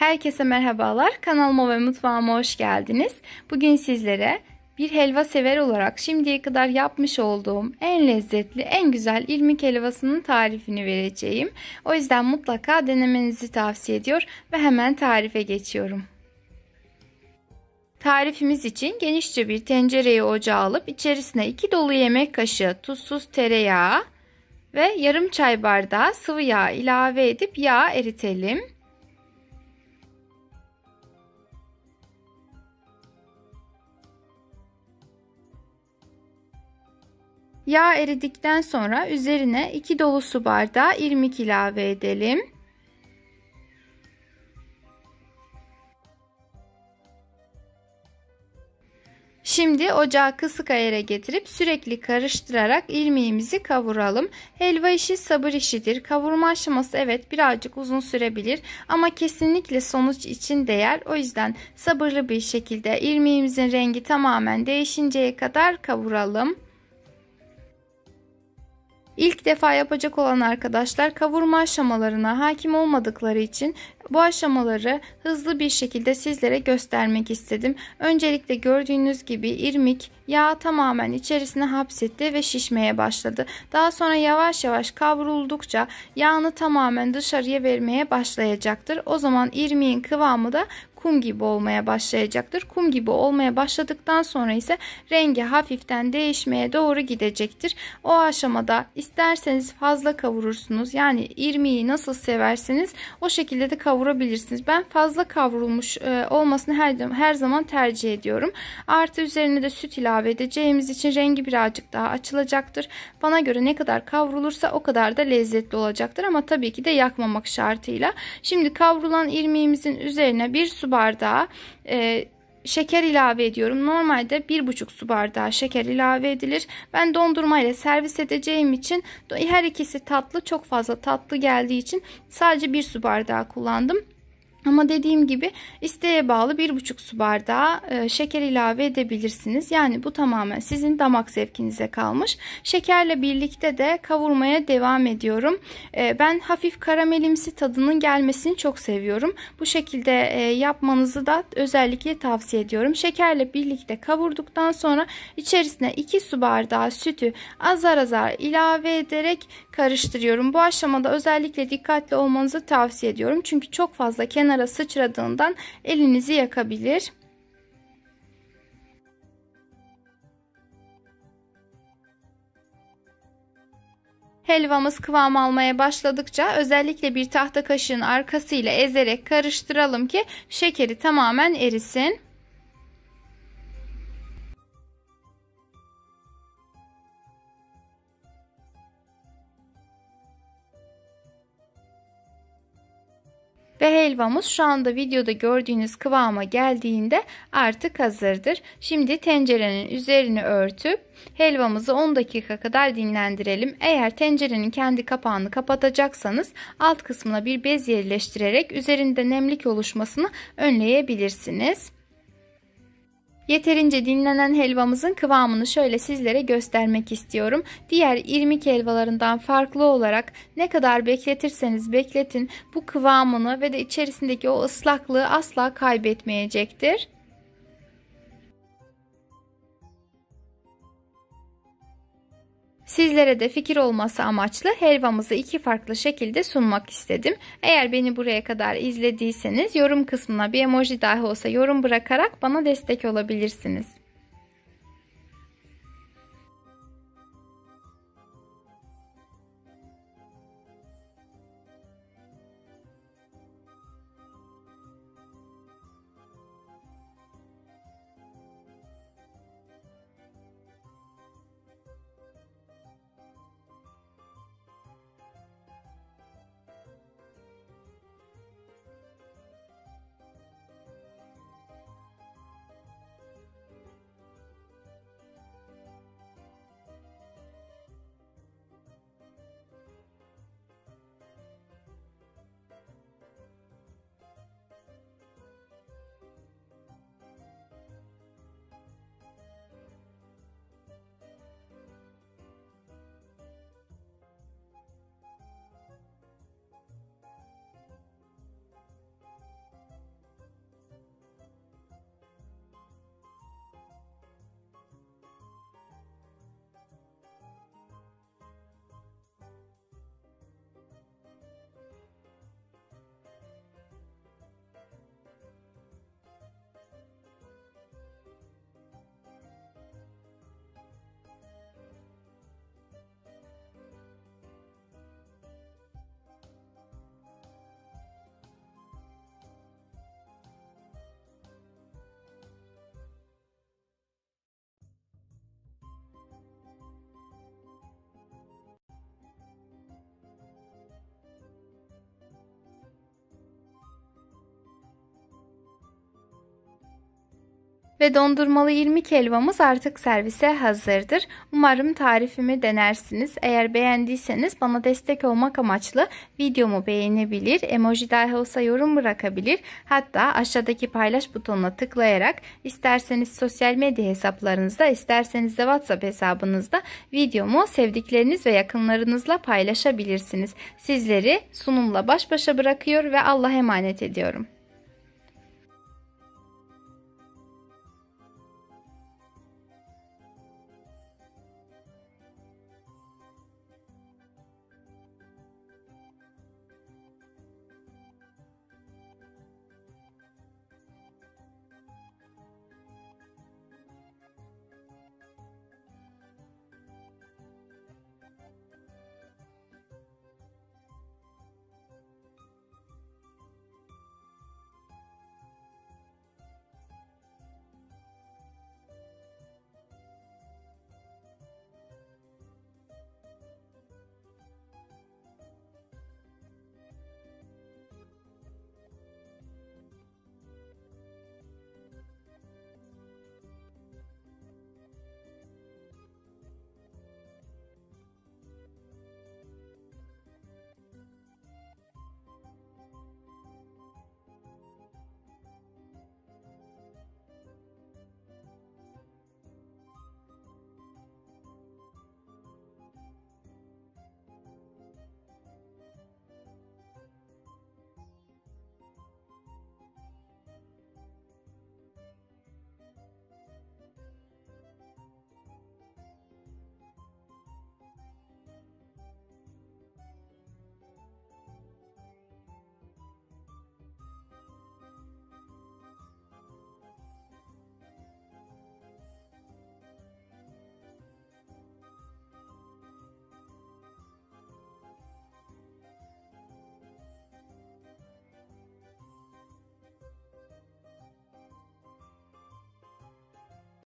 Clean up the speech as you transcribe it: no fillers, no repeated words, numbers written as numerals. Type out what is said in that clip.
Herkese merhabalar. Kanalıma ve mutfağıma hoş geldiniz. Bugün sizlere bir helva sever olarak şimdiye kadar yapmış olduğum en lezzetli, en güzel irmik helvasının tarifini vereceğim. O yüzden mutlaka denemenizi tavsiye ediyor ve hemen tarife geçiyorum. Tarifimiz için genişçe bir tencereyi ocağa alıp içerisine 2 dolu yemek kaşığı tuzsuz tereyağı ve yarım çay bardağı sıvı yağ ilave edip yağı eritelim. Yağ eridikten sonra üzerine 2 dolu su bardağı irmik ilave edelim. Şimdi ocağı kısık ayara getirip sürekli karıştırarak irmiğimizi kavuralım. Helva işi sabır işidir. Kavurma aşaması evet birazcık uzun sürebilir ama kesinlikle sonuç için değer. O yüzden sabırlı bir şekilde irmiğimizin rengi tamamen değişinceye kadar kavuralım. İlk defa yapacak olan arkadaşlar kavurma aşamalarına hakim olmadıkları için bu aşamaları hızlı bir şekilde sizlere göstermek istedim. Öncelikle gördüğünüz gibi irmik yağ tamamen içerisine hapsetti ve şişmeye başladı. Daha sonra yavaş yavaş kavruldukça yağını tamamen dışarıya vermeye başlayacaktır. O zaman irmiğin kıvamı da kum gibi olmaya başlayacaktır. Kum gibi olmaya başladıktan sonra ise rengi hafiften değişmeye doğru gidecektir. O aşamada isterseniz fazla kavurursunuz. Yani irmiği nasıl severseniz o şekilde de kavurabilirsiniz. Ben fazla kavrulmuş olmasını her zaman tercih ediyorum. Artı üzerine de süt ilave edeceğimiz için rengi birazcık daha açılacaktır. Bana göre ne kadar kavrulursa o kadar da lezzetli olacaktır ama tabii ki de yakmamak şartıyla. Şimdi kavrulan irmiğimizin üzerine bir su bardağı şeker ilave ediyorum. Normalde 1,5 su bardağı şeker ilave edilir. Ben dondurma ile servis edeceğim için her ikisi tatlı, çok fazla tatlı geldiği için sadece 1 su bardağı kullandım. Ama dediğim gibi isteğe bağlı 1,5 su bardağı şeker ilave edebilirsiniz. Yani bu tamamen sizin damak zevkinize kalmış. Şekerle birlikte de kavurmaya devam ediyorum. Ben hafif karamelimsi tadının gelmesini çok seviyorum. Bu şekilde yapmanızı da özellikle tavsiye ediyorum. Şekerle birlikte kavurduktan sonra içerisine 2 su bardağı sütü azar azar ilave ederek karıştırıyorum. Bu aşamada özellikle dikkatli olmanızı tavsiye ediyorum. Çünkü çok fazla kenara sıçradığından elinizi yakabilir. Helvamız kıvam almaya başladıkça özellikle bir tahta kaşığın arkasıyla ezerek karıştıralım ki şekeri tamamen erisin. Ve helvamız şu anda videoda gördüğünüz kıvama geldiğinde artık hazırdır. Şimdi tencerenin üzerini örtüp helvamızı 10 dakika kadar dinlendirelim. Eğer tencerenin kendi kapağını kapatacaksanız alt kısmına bir bez yerleştirerek üzerinde nemlik oluşmasını önleyebilirsiniz. Yeterince dinlenen helvamızın kıvamını şöyle sizlere göstermek istiyorum. Diğer irmik helvalarından farklı olarak ne kadar bekletirseniz bekletin bu kıvamını ve de içerisindeki o ıslaklığı asla kaybetmeyecektir. Sizlere de fikir olması amaçlı helvamızı 2 farklı şekilde sunmak istedim. Eğer beni buraya kadar izlediyseniz yorum kısmına bir emoji dahi olsa yorum bırakarak bana destek olabilirsiniz. Ve dondurmalı irmik helvamız artık servise hazırdır. Umarım tarifimi denersiniz. Eğer beğendiyseniz bana destek olmak amaçlı videomu beğenebilir, emoji dahi olsa yorum bırakabilir. Hatta aşağıdaki paylaş butonuna tıklayarak isterseniz sosyal medya hesaplarınızda, isterseniz de WhatsApp hesabınızda videomu sevdikleriniz ve yakınlarınızla paylaşabilirsiniz. Sizleri sunumla baş başa bırakıyor ve Allah'a emanet ediyorum.